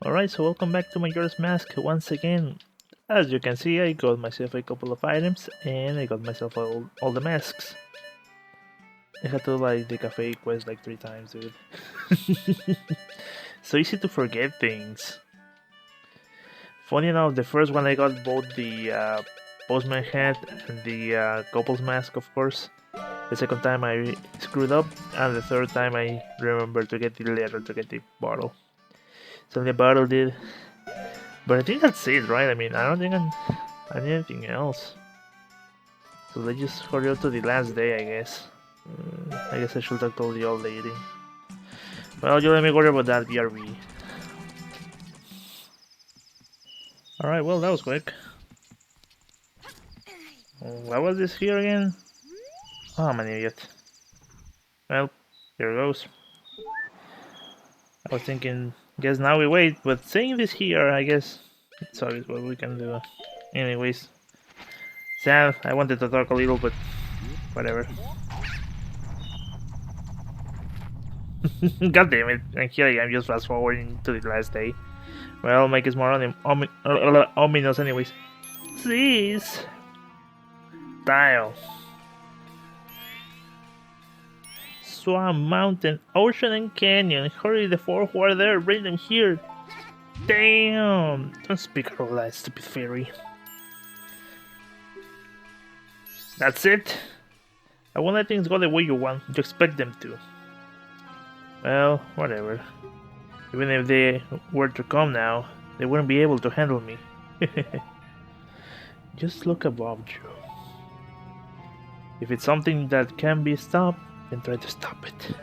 Alright, so welcome back to Majora's Mask once again. As you can see, I got myself a couple of items and I got myself all the masks. I had to like the cafe quest like 3 times, dude. So easy to forget things. Funny enough, the first one I got both the postman hat and the couple's mask, of course. The second time I screwed up, and the third time I remembered to get the letter to get the bottle. So the bottle did. But I think that's it, right? I mean, I don't think I need anything else. So let's just hurry up to the last day, I guess. I guess I should have told the old lady. Well, you let me worry about that BRB. Alright, well, that was quick. What was this here again? Oh, I'm an idiot. Well, here goes. I was thinking, guess now we wait, but saying this here, I guess it's obvious what we can do. Anyways, sad, I wanted to talk a little, but whatever. God damn it, and here I am just fast forwarding to the last day. Well, make it more ominous anyways. Please. Tile. Swamp, mountain, ocean and canyon. Hurry, the four who are there, bring them here. Damn! Don't speak out loud, stupid fairy. That's it? I won't let things go the way you want. You expect them to. Well, whatever. Even if they were to come now, they wouldn't be able to handle me. Just look above you. If it's something that can be stopped, then try to stop it.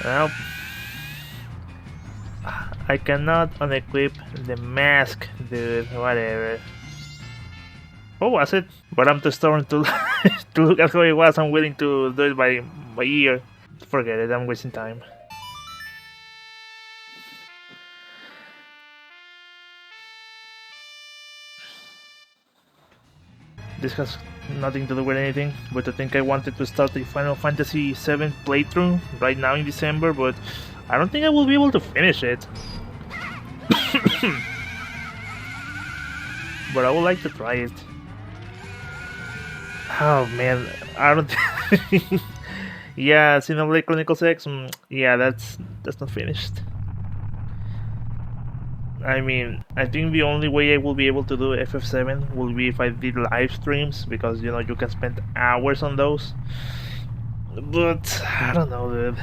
Well, I cannot unequip the mask, dude. Whatever. What was it? But I'm too stubborn to to look at how it was. I'm willing to do it by ear. Forget it. I'm wasting time. This has nothing to do with anything, but I think I wanted to start the Final Fantasy VII playthrough right now in December, but I don't think I will be able to finish it. But I would like to try it. Oh man, I don't. Yeah, Xenoblade Chronicles X. Yeah, that's not finished. I mean, I think the only way I will be able to do FF7 will be if I did live streams, because you know you can spend hours on those. But I don't know, dude.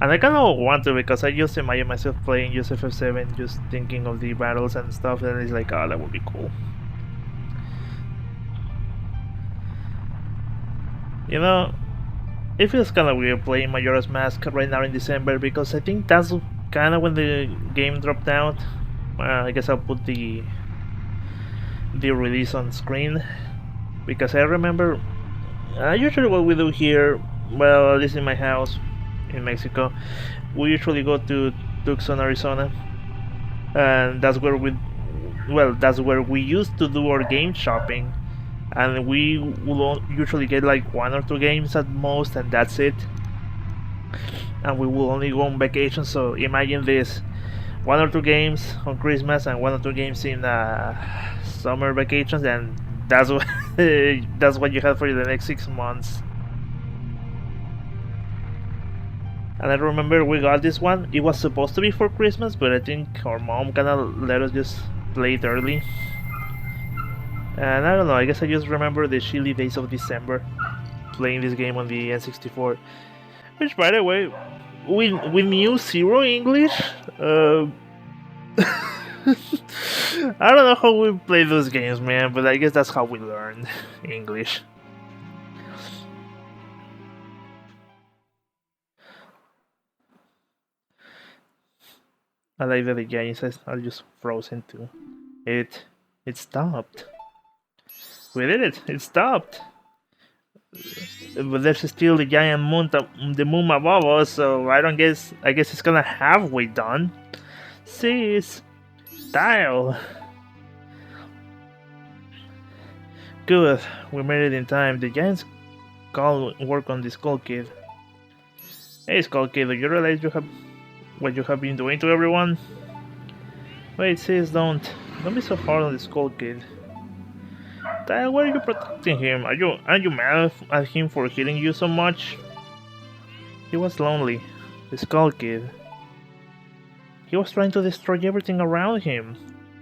And I kind of want to, because I just imagine myself playing just FF7, just thinking of the battles and stuff, and it's like, oh, that would be cool. You know, it feels kind of weird playing Majora's Mask right now in December, because I think that's kind of when the game dropped out. I guess I'll put the release on screen, because I remember usually what we do here, well, at least in my house in Mexico, we usually go to Tucson, Arizona, and that's where we used to do our game shopping, and we will usually get like 1 or 2 games at most, and that's it. And we will only go on vacation, so imagine this: 1 or 2 games on Christmas and 1 or 2 games in summer vacations, and that's what that's what you have for the next 6 months. And I remember we got this one. It was supposed to be for Christmas, but I think our mom kinda let us just play it early. And I don't know, I guess I just remember the chilly days of December playing this game on the N64. Which, by the way, we knew zero English. I don't know how we play those games, man, but I guess that's how we learned English. I like that the games are just frozen too. It stopped. We did it. It stopped. But there's still the giant moon, the moon above us. So I guess it's kind of halfway done. Sis, tile. Good, we made it in time. The Giants call work on the Skull Kid. Hey Skull Kid, do you realize what you have been doing to everyone? Wait, sis, don't be so hard on the Skull Kid. Dad, why are you protecting him? Aren't you mad at him for hitting you so much? He was lonely. The Skull Kid. He was trying to destroy everything around him.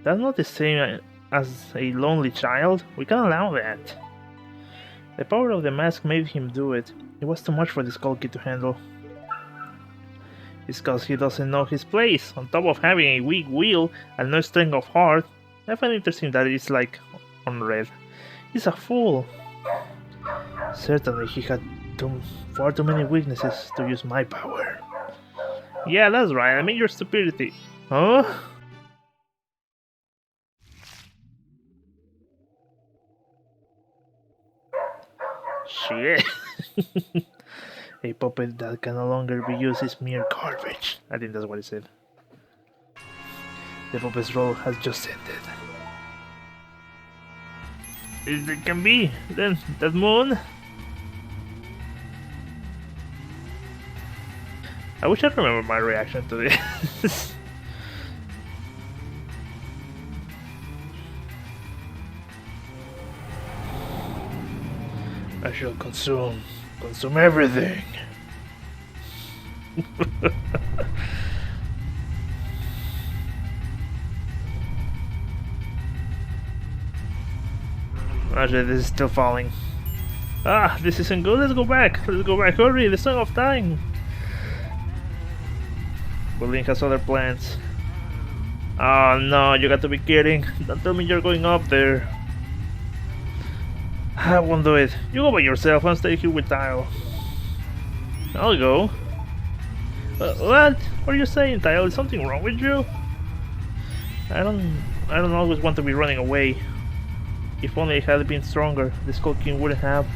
That's not the same as a lonely child. We can't allow that. The power of the mask made him do it. It was too much for the Skull Kid to handle. It's cause he doesn't know his place. On top of having a weak will and no strength of heart, I find it interesting that it's like on red. He's a fool. Certainly he had far too many weaknesses to use my power. Yeah, that's right. I mean your stupidity. Huh? Shit. A puppet that can no longer be used is mere garbage. I think that's what he said. The puppet's role has just ended. It can be. Then, that moon? I wish I remember my reaction to this. I shall consume everything. Actually, this is still falling. Ah, this isn't good. Let's go back. Hurry, the Song of Time. But Link has other plans. Oh no, you got to be kidding. Don't tell me you're going up there. I won't do it. You go by yourself and stay here with Tile. I'll go. What? What are you saying, Tile? Is something wrong with you? I don't always want to be running away. If only I had been stronger, the Skull King wouldn't have.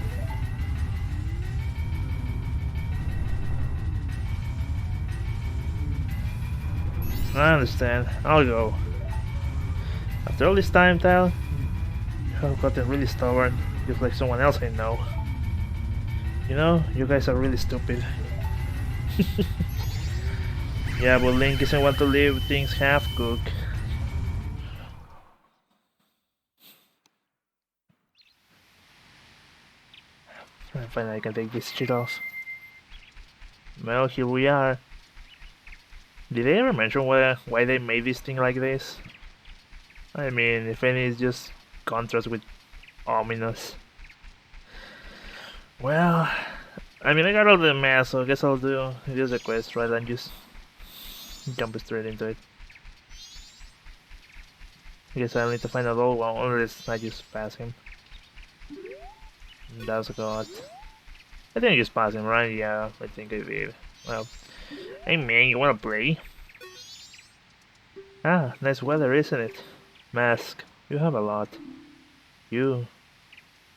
I understand. I'll go. After all this time, Tile, you have gotten really stubborn, just like someone else I know. You know, you guys are really stupid. Yeah, but Link doesn't want to leave things half-cooked. Finally I can take this shit off. Well, here we are. Did they ever mention why they made this thing like this? I mean, if any, it's just contrast with ominous. Well, I mean, I got all the math, so I guess I'll do just a quest rather than just jump straight into it. I guess I'll need to find out all one, unless I just pass him. That's God. I think I just passed him, right? Yeah, I think I did. Well, hey man, you wanna play? Ah, nice weather, isn't it? Mask, you have a lot. You,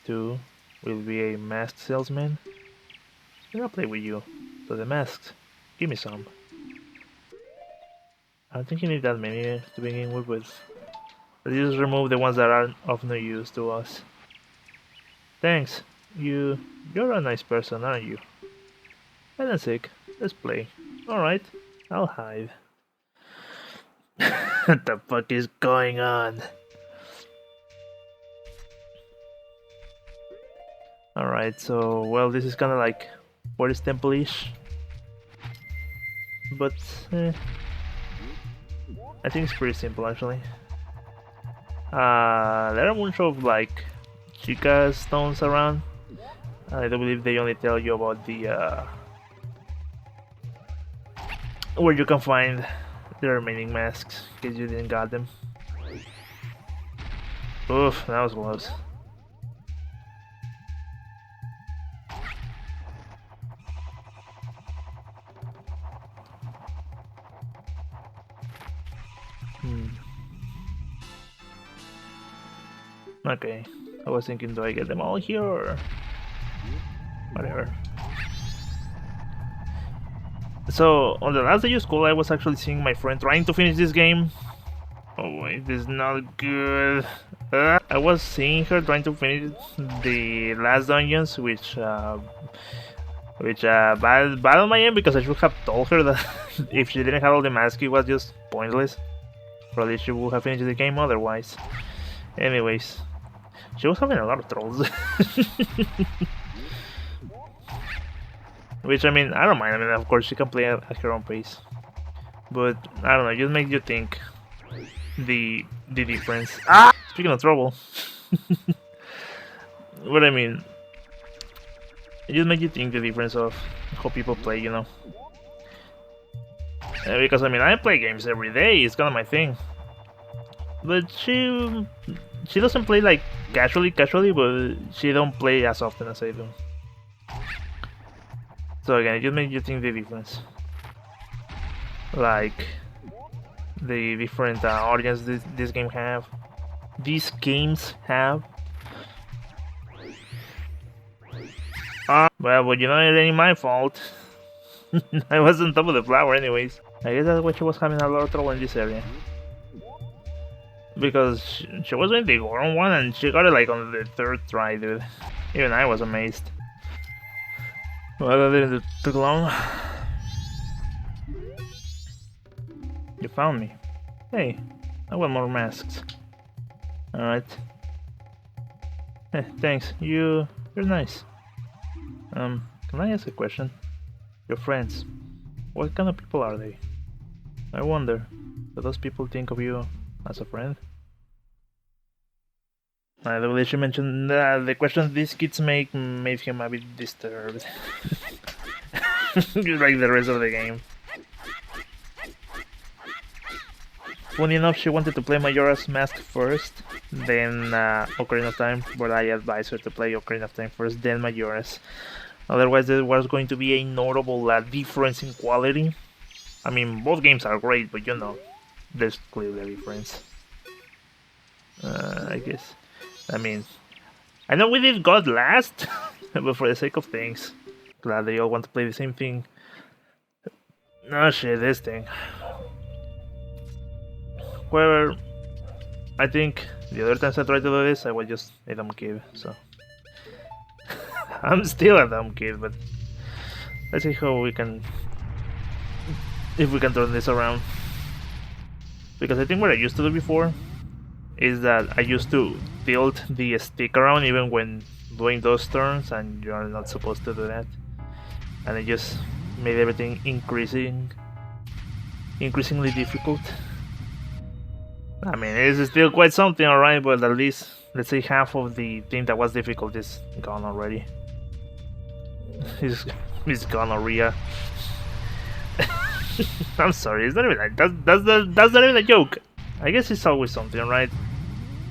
too, will be a mask salesman? I'll play with you. So the masks, give me some. I don't think you need that many to begin with, but let's just remove the ones that are of no use to us. Thanks. You're a nice person, aren't you? Hide and seek. Let's play. Alright, I'll hide. What the fuck is going on? Alright, so, well, this is kinda like Forest Temple-ish. But, I think it's pretty simple, actually. There are a bunch of, like, Chica stones around. I do believe they only tell you about the, where you can find the remaining masks, in case you didn't got them. Oof, that was close. Okay, I was thinking, do I get them all here or whatever? So, on the last day of school, I was actually seeing my friend trying to finish this game. Oh wait, this is not good. I was seeing her trying to finish the last dungeons, which bad on my end because I should have told her that if she didn't have all the mask, it was just pointless. Probably she would have finished the game otherwise. Anyways, she was having a lot of trolls. Which, I mean, I don't mind. I mean, of course, she can play at her own pace. But, I don't know, it just makes you think the difference. Ah! Speaking of trouble. What I mean, it just makes you think the difference of how people play, you know. Because, I mean, I play games every day. It's kind of my thing. But she doesn't play, like, casually, but she don't play as often as I do. So again, it just makes you think the difference. Like, the different audience this game have. These games have. Well, but you know, it ain't my fault. I was on top of the flower anyways. I guess that's why she was having a lot of trouble in this area. Because she was doing the Goron one and she got it like on the third try, dude. Even I was amazed. Well, that didn't take long. You found me. Hey, I want more masks. Alright. Thanks. You're nice. Can I ask a question? Your friends, what kind of people are they? I wonder, do those people think of you as a friend? The way she mentioned the questions these kids make made him a bit disturbed. Just like the rest of the game. Funny enough, she wanted to play Majora's Mask first, then Ocarina of Time, but I advised her to play Ocarina of Time first, then Majora's. Otherwise, there was going to be a notable difference in quality. I mean, both games are great, but you know, there's clearly a difference. I guess. I mean, I know we did God last, but for the sake of things, glad they all want to play the same thing. Oh shit, this thing. However, I think the other times I tried to do this, I was just a dumb kid, so. I'm still a dumb kid, but let's see how we can, if we can turn this around. Because I think what I used to do before is that I used to tilt the stick around even when doing those turns, and you're not supposed to do that. And it just made everything increasingly difficult. I mean, it is still quite something, alright, but at least, let's say half of the thing that was difficult is gone already. It's gonorrhea. I'm sorry, it's not even like, that's not even a joke. I guess it's always something, right?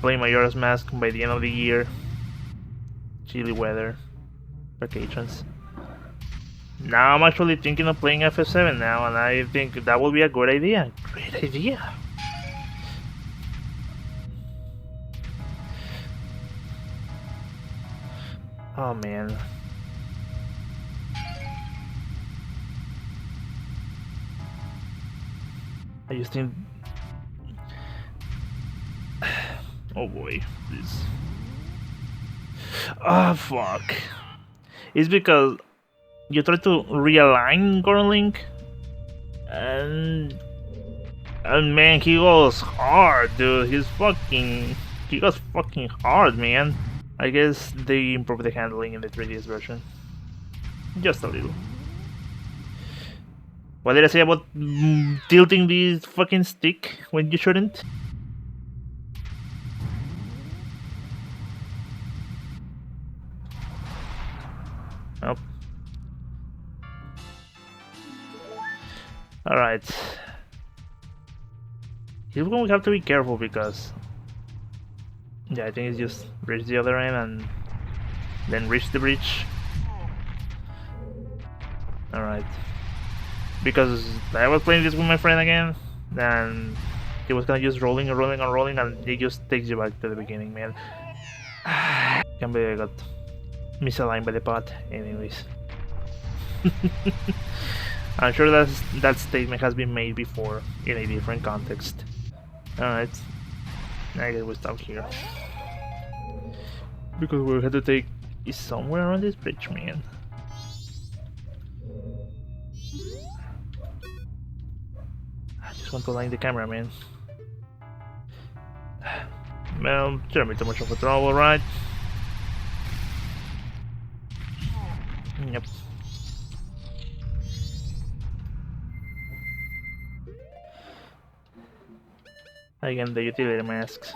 Playing Majora's Mask by the end of the year. Chilly weather. Vacations. Now I'm actually thinking of playing FF7 now, and I think that will be a good idea. Great idea. Oh man. I just think. Oh boy, this. Oh fuck. It's because you try to realign Goron Link, and man, he goes hard, dude. He goes fucking hard, man. I guess they improved the handling in the 3DS version. Just a little. What did I say about tilting the fucking stick when you shouldn't? Oh. Alright. Here's when we have to be careful because... yeah, I think it's just reach the other end and then reach the bridge. Alright. Because I was playing this with my friend again, and he was kind of just rolling and rolling and rolling, and it just takes you back to the beginning, man. Can't believe I got misaligned by the pot. Anyways. I'm sure that statement has been made before in a different context. Alright. I guess we stop here. Because we have to take is somewhere around this bridge, man. I just want to line the camera, man. Well, shouldn't be too much of a trouble, right? Yep. Again, the utility masks.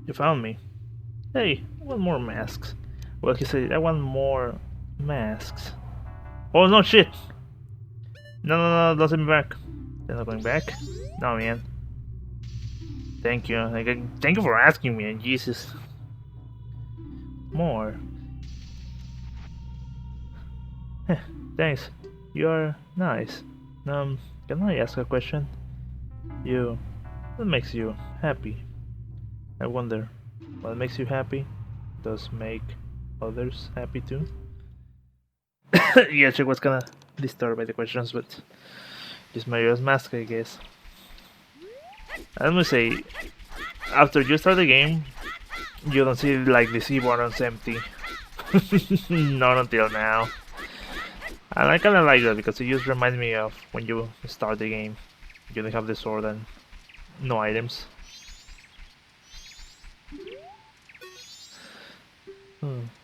You found me. Hey, I want more masks. Well, he said, I want more masks. Oh no, shit! No, don't send me back. They're not going back? No, man. Thank you. Thank you for asking me, Jesus. More. Thanks. You're nice. Can I ask a question? What makes you happy? I wonder, what makes you happy does make others happy too? Yeah, she was kinda disturbed by the questions, but just Majora's Mask, I guess. I must say, after you start the game, you don't see like the C buttons empty. Not until now. And I kinda like that because it just reminds me of when you start the game. You don't have the sword and no items.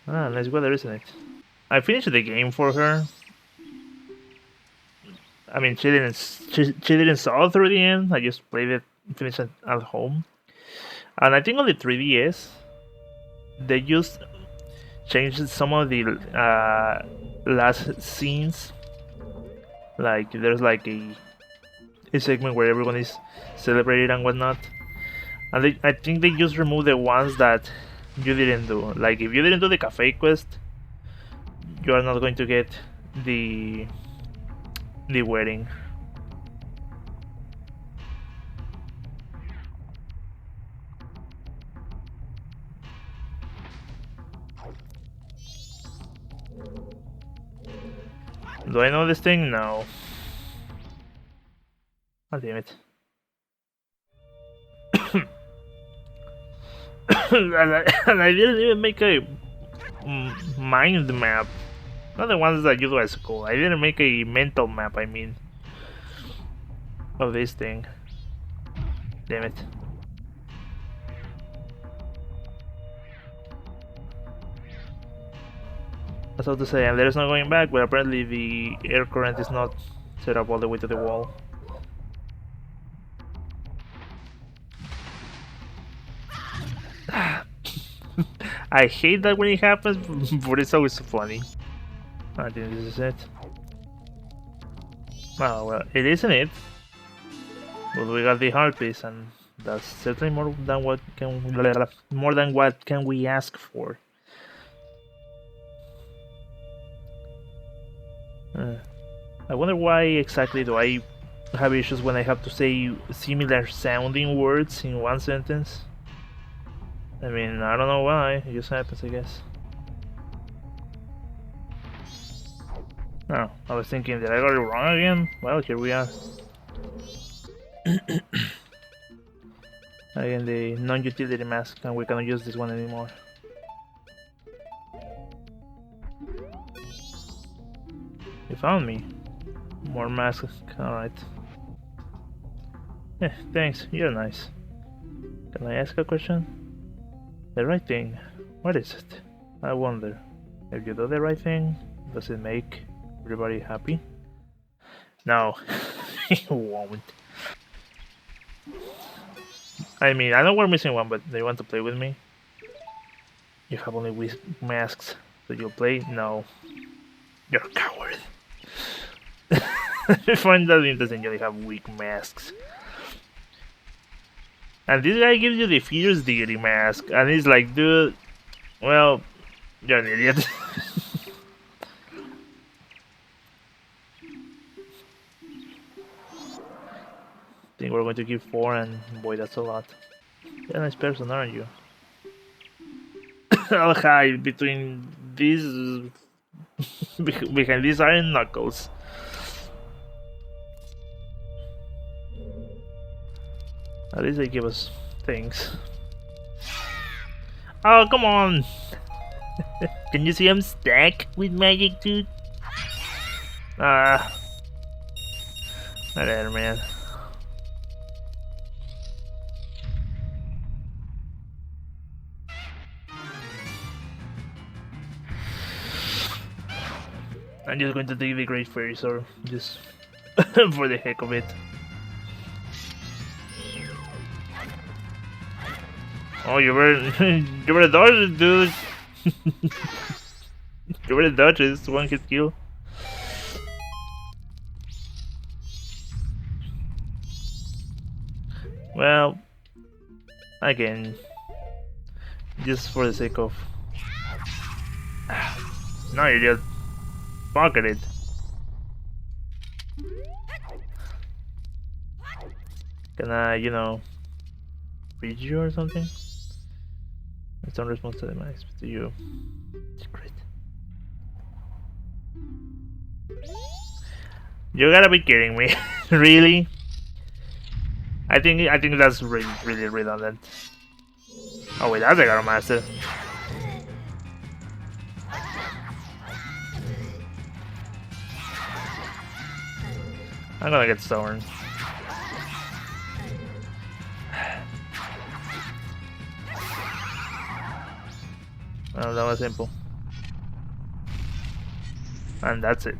Nice weather, isn't it? I finished the game for her. I mean, she didn't saw through the end. I just played it, finished it at home. And I think on the 3DS, they just changed some of the last scenes. Like there's like a segment where everyone is celebrated and whatnot. And I think they just removed the ones that you didn't do. Like if you didn't do the cafe quest, you are not going to get the wedding. Do I know this thing? No. Oh, damn it. and I didn't even make a mind map. Not the ones that you do at school. I didn't make a mental map, I mean. Of this thing. Damn it. That's all to say, and there's no going back, but apparently the air current is not set up all the way to the wall. I hate that when it happens, but it's always funny. I think this is it. Oh well, it isn't it. But we got the heart piece, and that's certainly more than what can we ask for. I wonder why exactly do I have issues when I have to say similar sounding words in one sentence. I mean, I don't know why, it just happens, I guess. Oh, I was thinking, did I got it wrong again? Well, here we are. Again, the non-utility mask, and we cannot use this one anymore. You found me. More masks, alright. Thanks, you're nice. Can I ask a question? The right thing, what is it? I wonder, if you do the right thing, does it make everybody happy? No, it won't. I mean, I know we're missing one, but they want to play with me. You have only masks, so you'll play? No. You're a coward. I find that interesting, you have weak masks. And this guy gives you the fierce deity mask, and he's like, dude, well, you're an idiot. I think we're going to give 4, and boy, that's a lot. You're a nice person, aren't you? I'll hide between these... behind these iron knuckles. At least they give us things. Oh, come on! Can you see I'm stacked with magic, dude? Ah. Whatever, man. I'm just going to take the Great Fairy Sword, just for the heck of it. Oh, you better dodge it, dude. You better dodge it. It's one hit kill. Well, again, just for the sake of. No, you just pocket it. Can I, you know, reach you or something? It's not response to the max to you. Secret. You gotta be kidding me, really? I think that's really redundant. Oh wait, that's a Garo Master. I'm gonna get stubborn. Well, that was simple. And that's it.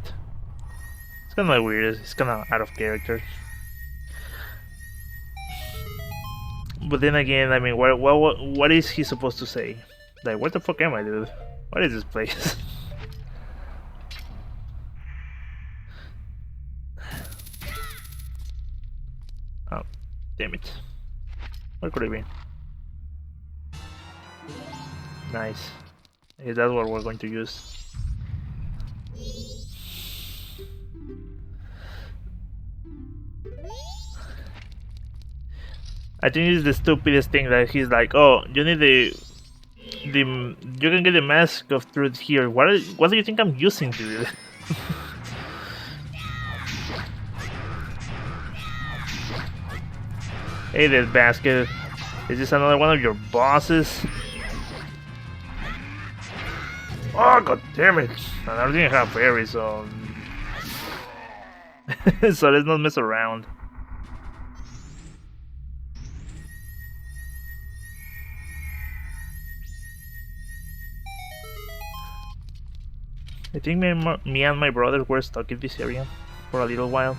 It's kinda like weird, it's kinda out of character. But then again, I mean, what is he supposed to say? Like, what the fuck am I, dude? What is this place? Oh, damn it. What could it be? Nice. Is that what we're going to use? I think it's the stupidest thing that he's like, oh, you need the you can get the mask of truth here. What do you think I'm using, dude? Hey, Deathbasket, is this another one of your bosses? Oh, god damn it! And I didn't have fairy, so so let's not mess around. I think me and my brother were stuck in this area for a little while,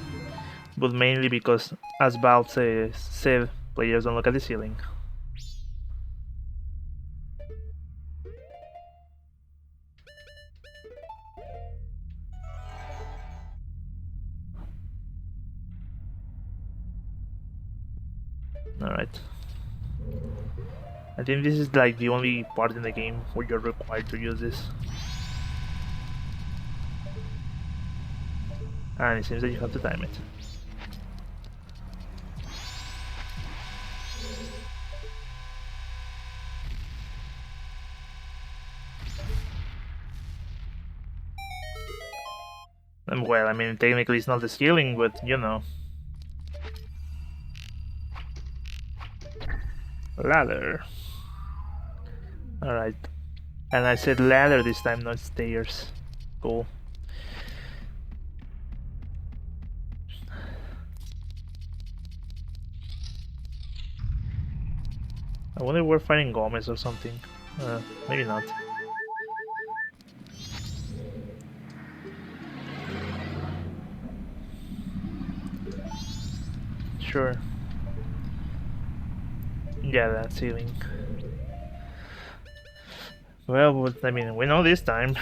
but mainly because, as Valve said, players don't look at the ceiling. Alright. I think this is like the only part in the game where you're required to use this. And it seems that you have to time it. And well, I mean, technically it's not the ceiling, but you know. Ladder. Alright. And I said ladder this time, not stairs. Cool. I wonder if we're fighting Gomez or something. Maybe not. Sure. Yeah, that ceiling. Well, but, I mean, we know this time.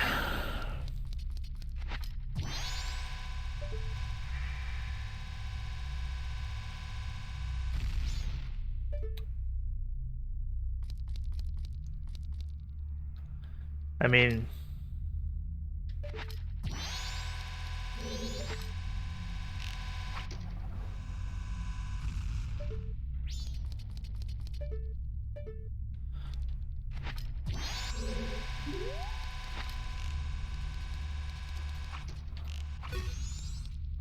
I mean,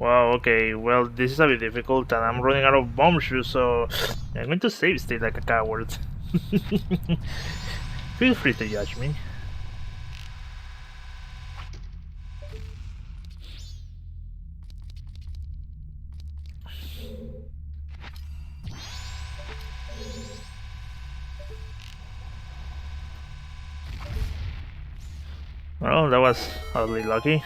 Wow, okay, well, this is a bit difficult, and I'm running out of bomb shoes, so I'm going to save state like a coward. Feel free to judge me. Well, that was oddly lucky.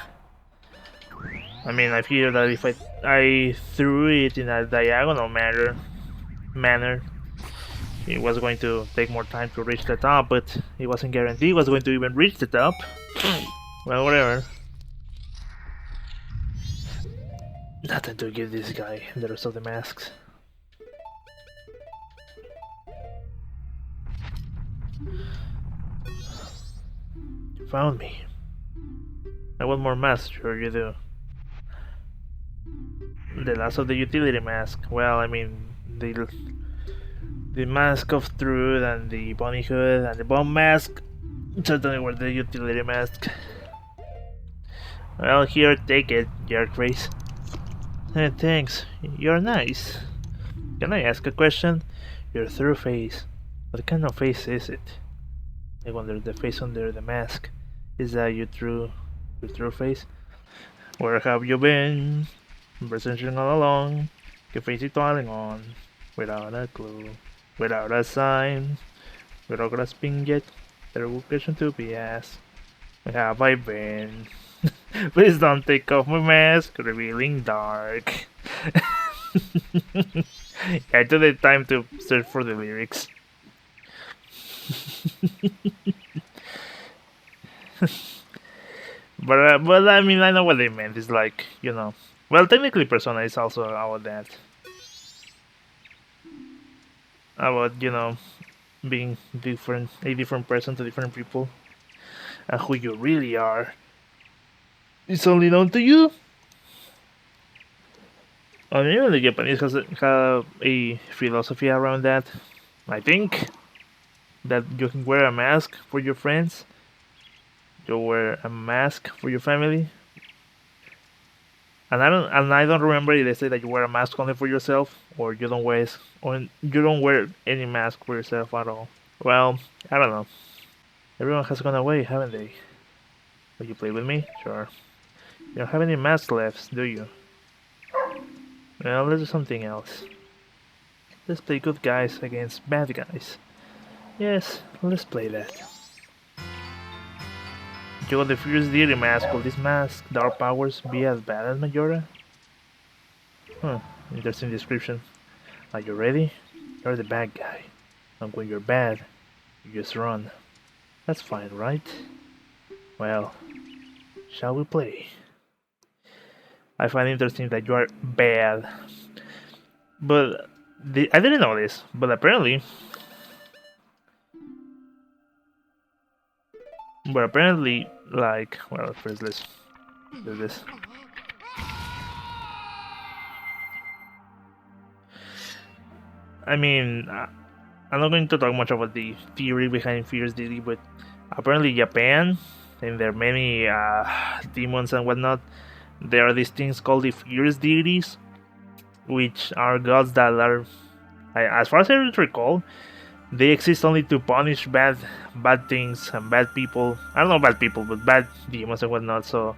I mean, I feel that if I threw it in a diagonal manner, it was going to take more time to reach the top, but it wasn't guaranteed it was going to even reach the top. Well, whatever. Nothing to give this guy the rest of the masks. You found me. I want more masks, sure you do. The last of the utility mask. Well, I mean, the mask of truth and the bunny hood and the bomb mask certainly were the utility mask. Well, here, take it, jerkface. Thanks, you're nice. Can I ask a question? Your true face. What kind of face is it? I wonder, the face under the mask. Is that your true face? Where have you been? Presenting all along. Que face it toiling on. Without a clue. Without a sign. Without grasping yet. There will question to be asked. Where have I been? Please don't take off my mask, revealing dark. I took the time to search for the lyrics. But I mean, I know what they meant. It's like, you know. Well, technically, Persona is also about that. About, you know, being different, a different person to different people. And who you really are. It's only known to you. I mean, even the Japanese have a philosophy around that. I think that you can wear a mask for your friends. You wear a mask for your family. And I don't remember if they say that you wear a mask only for yourself, or you don't wear any mask for yourself at all. Well, I don't know. Everyone has gone away, haven't they? Will you play with me? Sure. You don't have any masks left, do you? Well, let's do something else. Let's play good guys against bad guys. Yes, let's play that. You got the Fierce Deity mask. Will this mask, dark powers, be as bad as Majora? Interesting description. Are you ready? You're the bad guy. And when you're bad, you just run. That's fine, right? Well, shall we play? I find it interesting that you are bad. But I didn't know this, but apparently... like, well, first let's do this. I mean, I'm not going to talk much about the theory behind Fierce Deity, but apparently Japan, and there are many demons and whatnot, there are these things called the Fierce Deities, which are gods that are, as far as I recall, they exist only to punish bad things and bad people. I don't know bad people, but bad demons and whatnot. So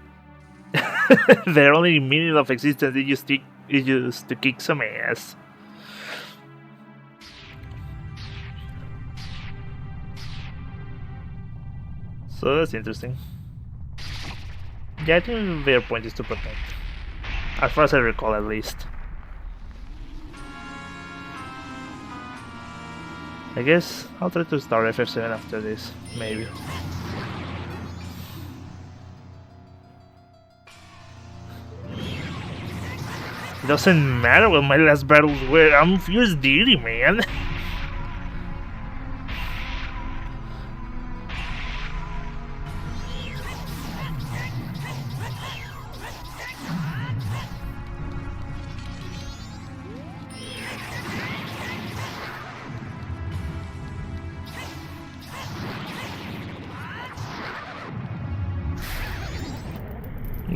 their only meaning of existence is just to kick some ass. So that's interesting. Yeah, I think their point is to protect. As far as I recall, at least. I guess I'll try to start FF7 after this, maybe. It doesn't matter what my last battles were, I'm Fierce Deity, man.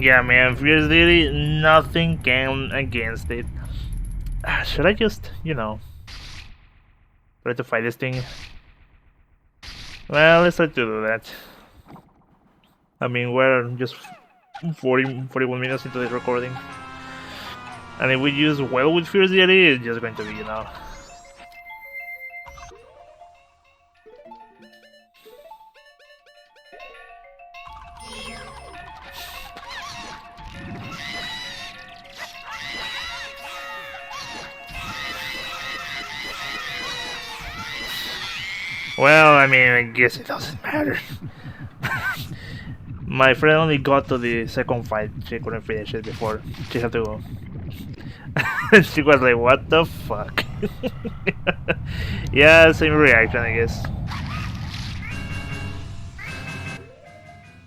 Yeah, man, Fierce Deity, nothing can against it. Should I just, try to fight this thing? Well, let's try to do that. I mean, we're just 41 minutes into the recording. And if we use well with Fierce Deity, it's just going to be. Well, I mean, I guess it doesn't matter. My friend only got to the second fight. She couldn't finish it before she had to go. She was like, what the fuck? Yeah, same reaction, I guess.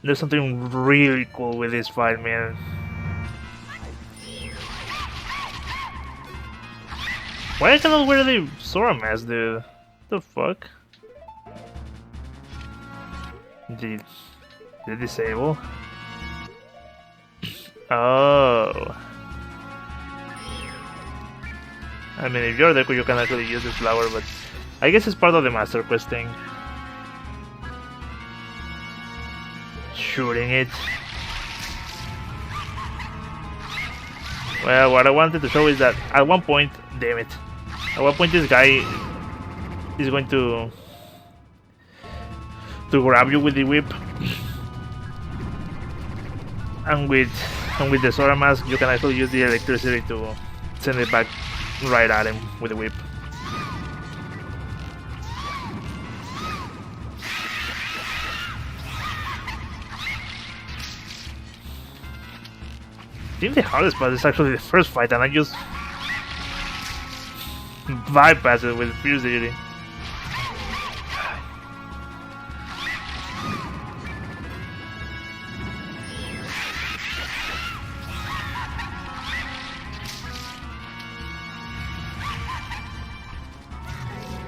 There's something really cool with this fight, man. Why I cannot wear the Sora mask, dude? What the fuck? Did disable? Oh. I mean, if you're Deku, you can actually use this flower, but I guess it's part of the Master Quest thing. Shooting it. Well, what I wanted to show is that at one point, damn it, at one point this guy is going to grab you with the whip, and with the Sora mask, you can actually use the electricity to send it back right at him with the whip. I think the hardest part is actually the first fight, and I just bypass it with Fierce Deity.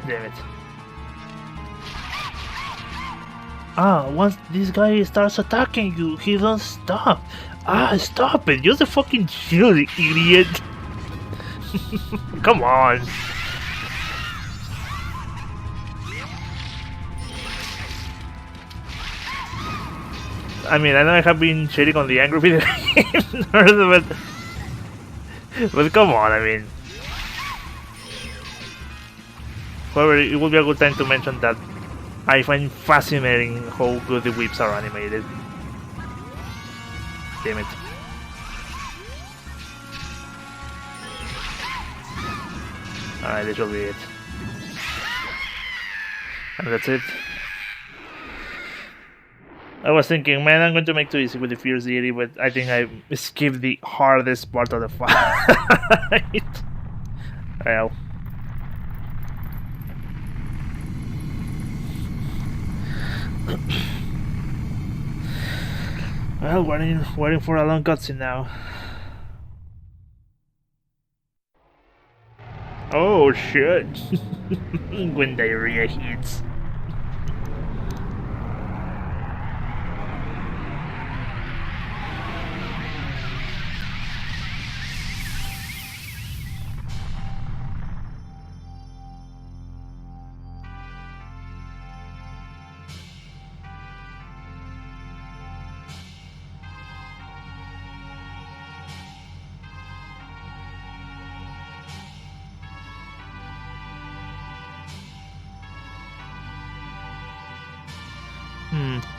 Damn it. Once this guy starts attacking you, he don't stop. Stop it! Use the fucking shield, idiot! Come on! I mean, I know I have been shitting on the angry video game, but come on, I mean. However, it would be a good time to mention that I find fascinating how good the whips are animated. Damn it. Alright, this will be it. And that's it. I was thinking, man, I'm going to make too easy with the Fierce Deity, but I think I skipped the hardest part of the fight. Well. Well, waiting for a long cutscene now. Oh shit! When diarrhea hits.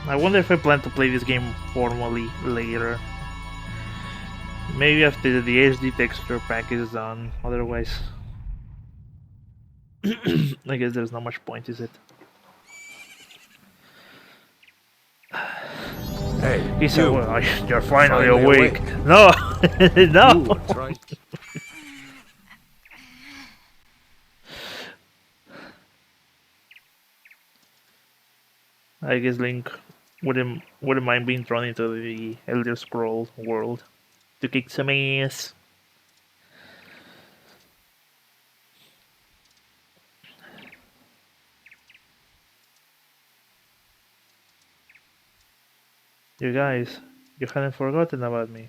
I wonder if I plan to play this game formally later. Maybe after the HD texture pack is done, otherwise I guess there's not much point, is it? Hey, he said, well, you're finally awake. No! No! Ooh, that's right. I guess Link wouldn't mind being thrown into the Elder Scrolls world to kick some ass. You guys, You hadn't forgotten about me.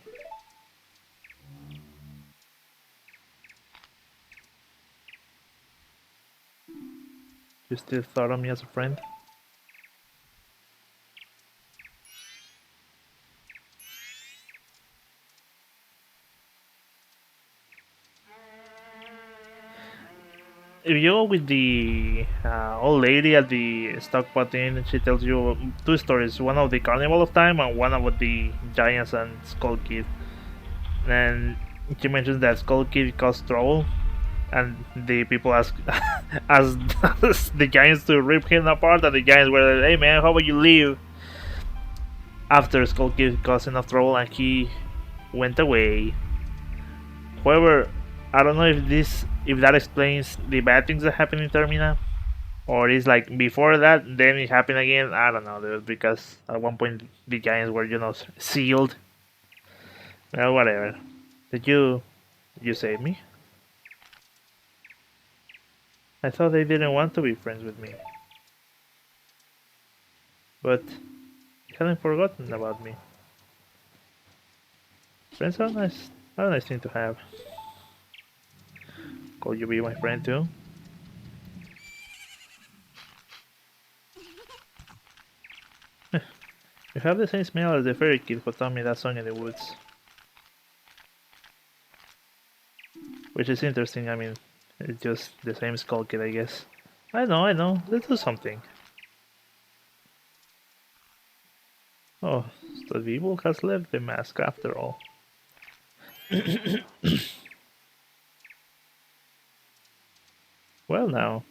You still thought of me as a friend? If you go with the old lady at the stock button, she tells you two stories. One of the Carnival of Time and one about the Giants and Skull Kid. And she mentions that Skull Kid caused trouble, and the people ask ask the Giants to rip him apart, and the Giants were like, "Hey man, how about you leave?" After Skull Kid caused enough trouble, and he went away. However, I don't know if that explains the bad things that happened in Termina, or it's like before that, then it happened again. I don't know, dude, because at one point the Giants were, sealed. Well, whatever. Did you save me? I thought they didn't want to be friends with me, but you hadn't forgotten about me. Friends are a nice thing to have. Could you be my friend too? You have the same smell as the fairy kid who taught me that song in the woods. Which is interesting, I mean, it's just the same skull kid, I guess. I know, let's do something. Oh, so the evil has left the mask after all. Well now,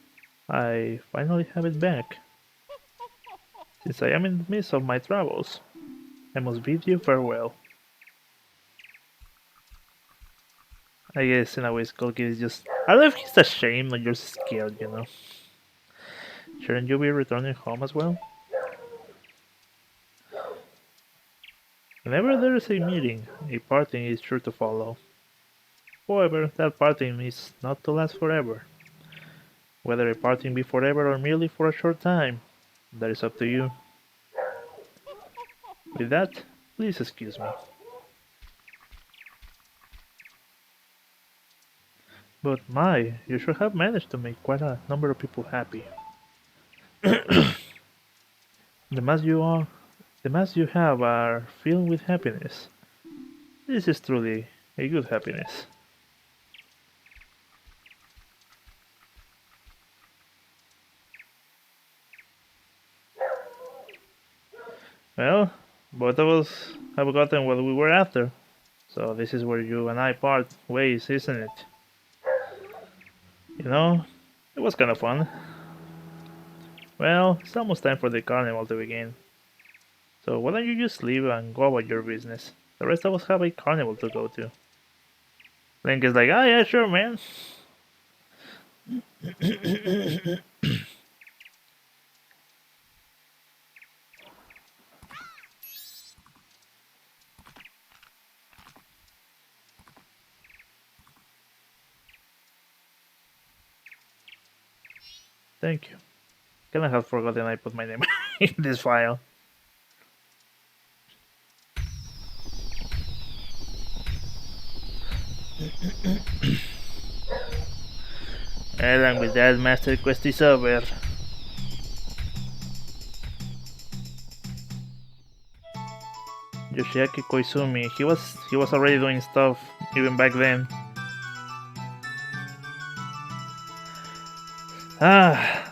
I finally have it back. Since I am in the midst of my travels, I must bid you farewell. I guess in a way Skull Kid is just... I don't know if he's ashamed or just scared. Shouldn't you be returning home as well? Whenever there is a meeting, a parting is sure to follow. However, that parting is not to last forever. Whether a parting be forever or merely for a short time, that is up to you. With that, please excuse me. But you sure have managed to make quite a number of people happy. The masks you have are filled with happiness. This is truly a good happiness. Well, both of us have gotten what we were after. So this is where you and I part ways, isn't it? It was kind of fun. Well, it's almost time for the carnival to begin. So why don't you just leave and go about your business? The rest of us have a carnival to go to. Link is like, yeah, sure, man. Thank you. Can I have forgotten I put my name in this file? And with that, Master Quest is over. Yoshiaki Koizumi, he was already doing stuff even back then.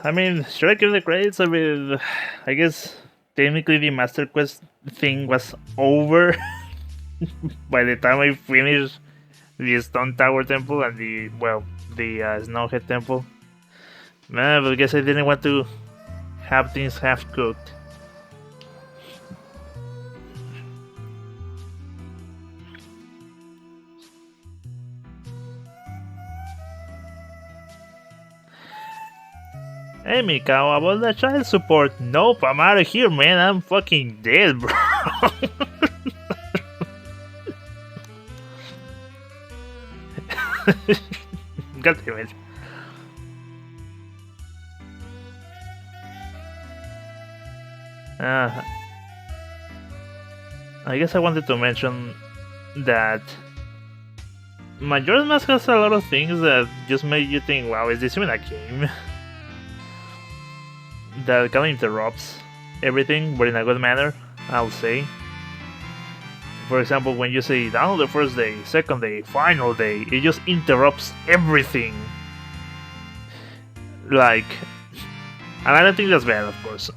I mean, should I give the credits? I mean, I guess technically the Master Quest thing was over by the time I finished the Stone Tower Temple and the Snowhead Temple. Nah, but I guess I didn't want to have things half cooked. Hey Mikao, about the child support. Nope, I'm out of here, man. I'm fucking dead, bro. God damn it. I guess I wanted to mention that Majora's Mask has a lot of things that just make you think, wow, is this even a game? That kind of interrupts everything, but in a good manner, I'll say. For example, when you say download the first day, second day, final day, it just interrupts everything. Like, and I don't think that's bad, of course.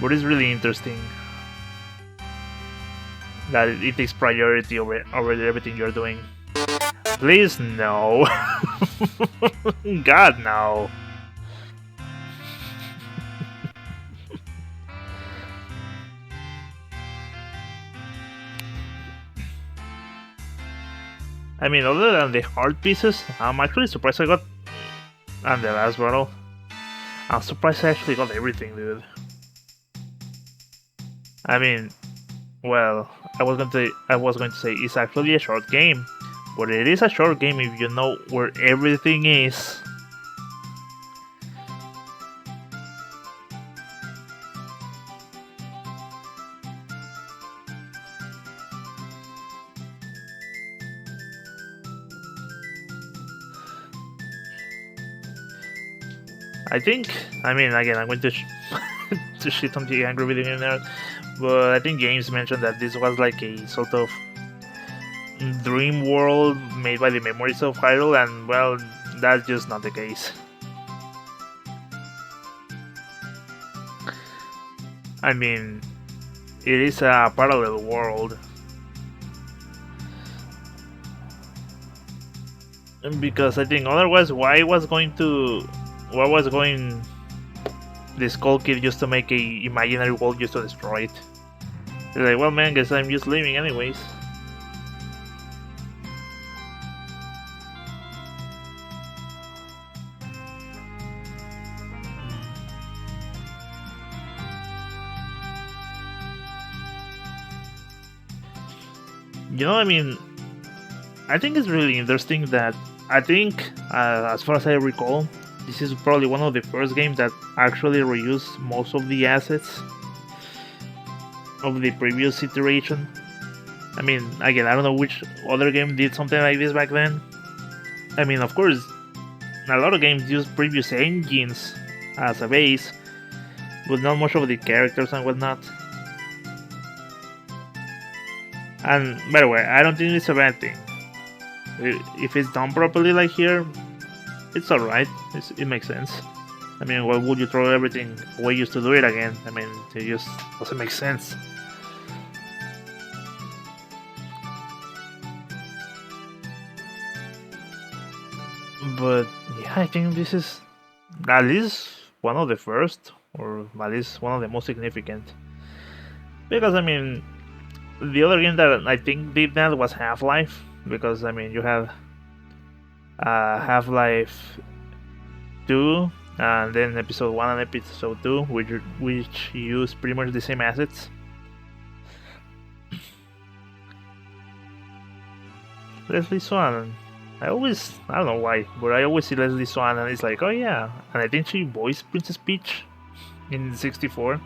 But it's really interesting that it takes priority over everything you're doing. Please, no. God, no. I mean, other than the hard pieces, I'm actually surprised I got on the last battle. I'm surprised I actually got everything, dude. I mean, well, I was going to say it's actually a short game, but it is a short game if you know where everything is. I mean, again, I'm going to to shit on the angry video game nerd, but I think James mentioned that this was like a sort of dream world made by the memories of Hyrule, and well, that's just not the case. I mean, it is a parallel world. Because I think otherwise, why was going the Skull Kid just to make a imaginary world just to destroy it? It's like, well, man, guess I'm just leaving anyways. You know, I mean, I think it's really interesting that as far as I recall, this is probably one of the first games that actually reused most of the assets of the previous iteration. I mean, again, I don't know which other game did something like this back then. I mean, of course, a lot of games use previous engines as a base, but not much of the characters and whatnot. And by the way, I don't think it's a bad thing. If it's done properly like here, it's alright. It makes sense. I mean, why would you throw everything away just to do it again? I mean, it just doesn't make sense. But yeah, I think this is at least one of the first, or at least one of the most significant. Because I mean, the other game that I think did that was Half-Life. Because I mean, you have Half-Life 2, and then Episode 1 and Episode 2, which use pretty much the same assets. Leslie Swan. I don't know why, but I always see Leslie Swan and it's like, oh yeah. And I think she voiced Princess Peach in 64.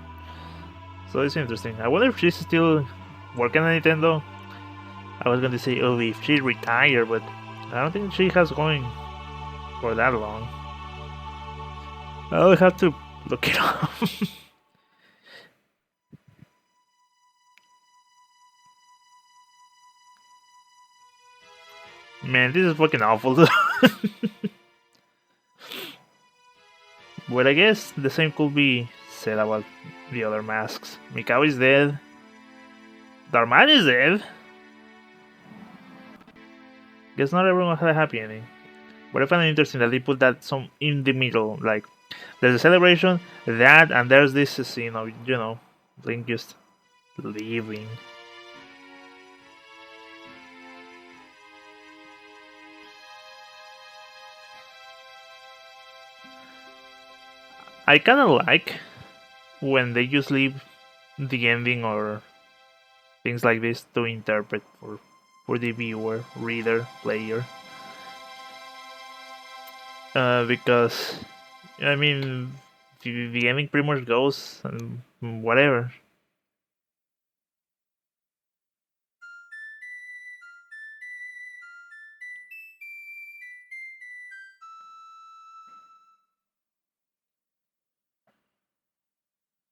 So it's interesting. I wonder if she's still working on Nintendo. I was going to say, oh, if she retired, but I don't think she has going for that long. I'll have to look it up. Man, this is fucking awful. But I guess the same could be said about the other masks. Mikao is dead. Darman is dead. Guess not everyone had a happy ending. But I find it interesting that they put that some in the middle. Like, there's a celebration, that, and there's this scene of, Link just leaving. I kinda like when they just leave the ending or things like this to interpret for the viewer, reader, player. Because, I mean, the ending pretty much goes and whatever.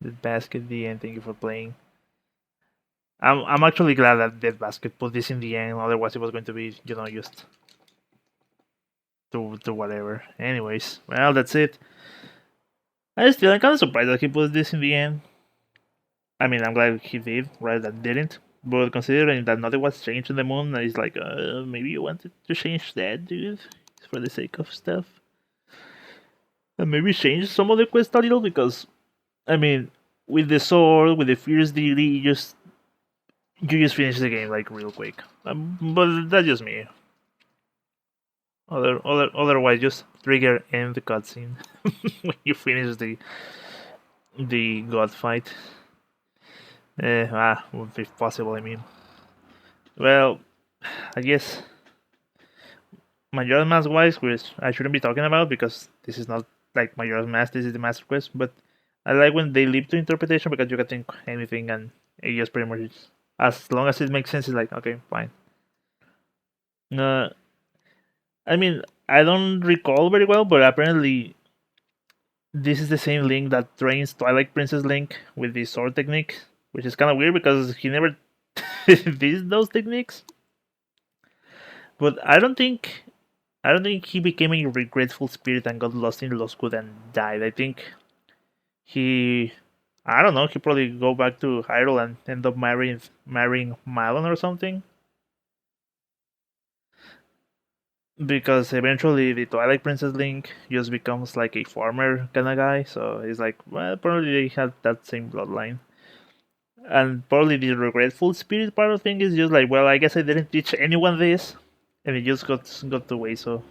Deathbasket the end. Thank you for playing. I'm actually glad that Deathbasket put this in the end. Otherwise, it was going to be just to whatever. Anyways, well, that's it. I'm kind of surprised that he put this in the end. I mean, I'm glad he did, rather than didn't. But considering that nothing was changed in the moon, it's like, maybe you wanted to change that, dude, for the sake of stuff. And maybe change some of the quest a little, because, I mean, with the sword, with the fierce deity, you just finish the game like real quick. But that's just me. Otherwise, just trigger end the cutscene when you finish the god fight. If possible, I mean. Well, I guess Majora's Mask wise, which I shouldn't be talking about because this is not like Majora's Mask, this is the Master Quest, but I like when they leave to interpretation because you can think anything and it just pretty much, as long as it makes sense, it's like, okay, fine. I mean, I don't recall very well, but apparently this is the same Link that trains Twilight Princess Link with the sword technique, which is kind of weird because he never did those techniques. But I don't think he became a regretful spirit and got lost in Loscud and died. I think I don't know, he probably go back to Hyrule and end up marrying Malon or something. Because eventually the Twilight Princess Link just becomes like a farmer kind of guy, so it's like, well, probably they had that same bloodline. And probably the regretful spirit part of thing is just like, well, I guess I didn't teach anyone this, and it just got away. So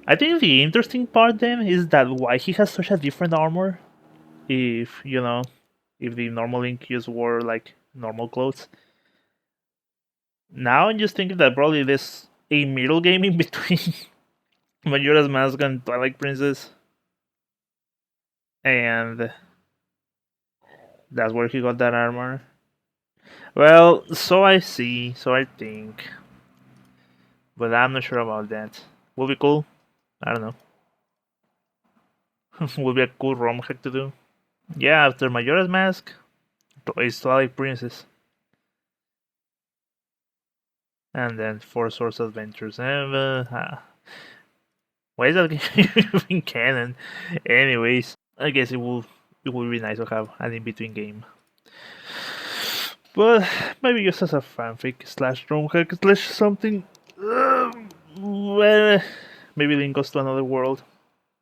I think the interesting part then is that why he has such a different armor. If if the normal Link just wore like normal clothes. Now I'm just thinking that probably there's a middle game in between Majora's Mask and Twilight Princess, and that's where he got that armor. Well, so I see, so I think, but I'm not sure about that. Will be cool. I don't know. Will be a cool ROM hack to do. Yeah, after Majora's Mask, it's Twilight Princess. And then Four Swords Adventures. And, why is that game in canon? Anyways, I guess it will be nice to have an in-between game. But maybe just as a fanfic slash ROM hack slash something. Well, maybe Link goes to another world.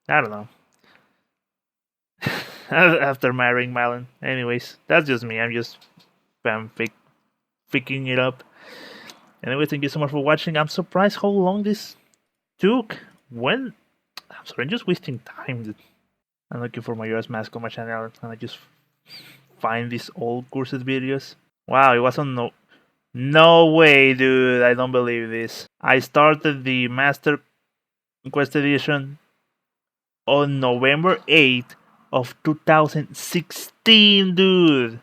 I don't know. After marrying Malon. Anyways, that's just me. I'm just fanficking it up. Anyway, thank you so much for watching. I'm surprised how long this took. I'm sorry, I'm just wasting time. I'm looking for Majora's Mask on my channel and I just find these old cursed videos. Wow, it was on no way, dude. I don't believe this. I started the Master Quest Edition on November 8th of 2016, dude.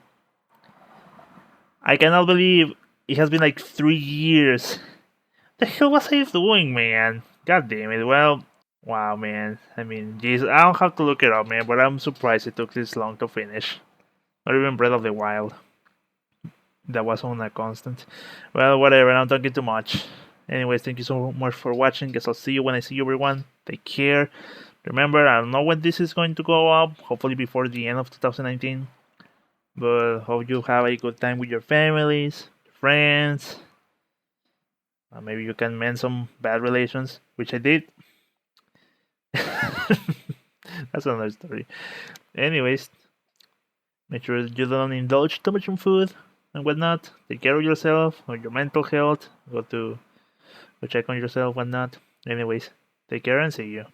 I cannot believe it has been like 3 years. The hell was I doing, man? God damn it. Well, wow, man. I mean, jeez, I don't have to look it up, man, but I'm surprised it took this long to finish. Not even Breath of the Wild. That was on a constant. Well, whatever, I'm talking too much. Anyways, thank you so much for watching. Guess I'll see you when I see you, everyone. Take care. Remember, I don't know when this is going to go up. Hopefully before the end of 2019. But hope you have a good time with your families, friends. Maybe you can mend some bad relations, which I did. That's another story. Anyways, make sure you don't indulge too much in food and whatnot. Take care of yourself, or your mental health. Go check on yourself, whatnot. Anyways, take care and see you.